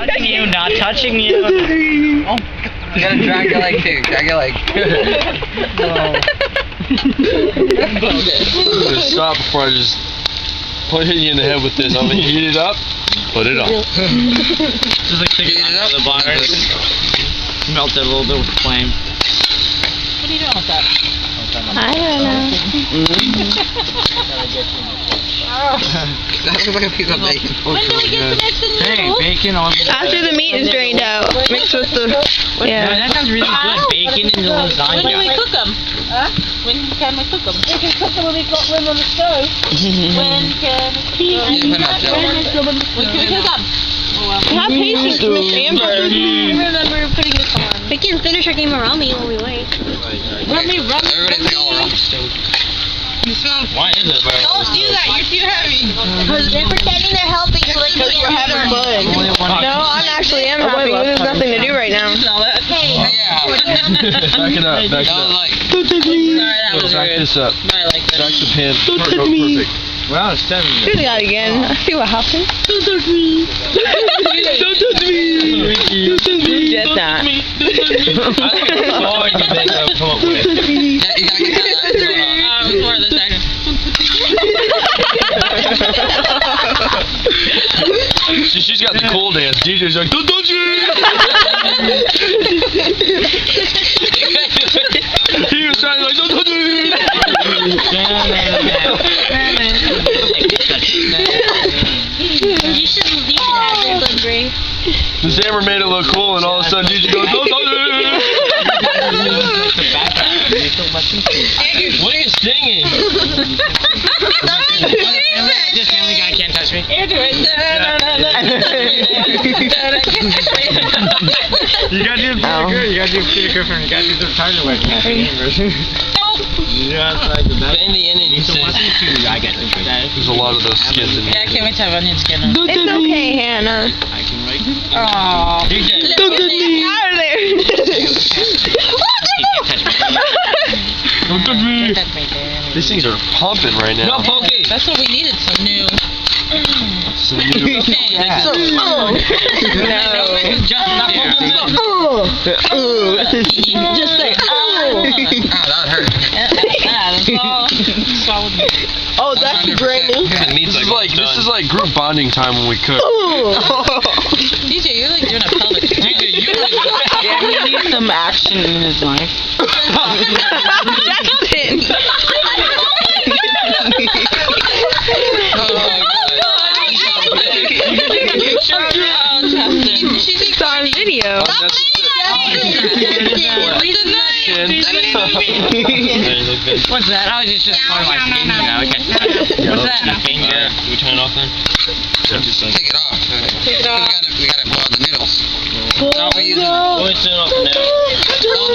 touching you, not touching you. Oh, you gotta drag your leg too. Drag your leg. I'm gonna stop before I just hit you in the head with this. I'm gonna heat it up, put it on. Just like sticking it up the bars. Melt it a little bit with the flame. What are you doing with that? I don't know. That looks like a piece of bacon. When do we get the next in the Hey, middle? bacon on After the meat is drained out, mixed with the Yeah, that sounds really good. Bacon and the lasagna. When do we cook them? When can we cook them? We can cook them when we've got room on the stove. When can we cook them? Have patience, Miss Amber. I remember putting this on. We can finish our game of Rummy while we wait. Everybody's all around the stove. Why is it? Don't do that, you're too heavy. Because they're pretending they're helping so they can We're having fun. No, I actually am happy. There's nothing to do right now. Hey. Yeah. Back it up, back it up. Don't touch me. Back this up. I like that. Back the pan. Don't touch me. Perfect. Wow, it's 7 Do that again. I see what happened. Don't touch me. Don't touch me. Don't touch me. Who did that? I think it's a song you think I'll come up with. Yeah, you gotta get that Before the second. She's got the cool dance. DJ's like, don't touch me! He was trying to like, don't touch me! You should have this one, Bray. The Sammer made it look cool, and all of a sudden DJ goes, don't touch me! What are you singing? This family guy can't touch me. You're doing You gotta do Peter Griffin. You gotta do Peter Griffin. You gotta do the Tiger Web. Yeah, like the best. In the end, he says, I get it. There's a lot of those skins in Yeah, I here. can't wait to have onion skin on. It's okay, Hannah. I can write. Aww. DJ. Don't touch me. Out of there. Don't touch me! These things are pumping right now. No pokey. That's what we needed, some new. Some new... Okay, Yeah. so, No. just say, oh, that would hurt. Oh, that's draining. This is like group bonding time when we cook. DJ, you're like doing a pelvic. DJ, you like... Yeah, he needs some action in his life. Jackson. It's on video. What's that? I was just part of my finger now. Okay. What's that? A finger. Can we turn it off then? Yeah. Just like... Take it off. Take it off. We gotta pull out the noodles. No, we use it. we'll turn it off for now. No,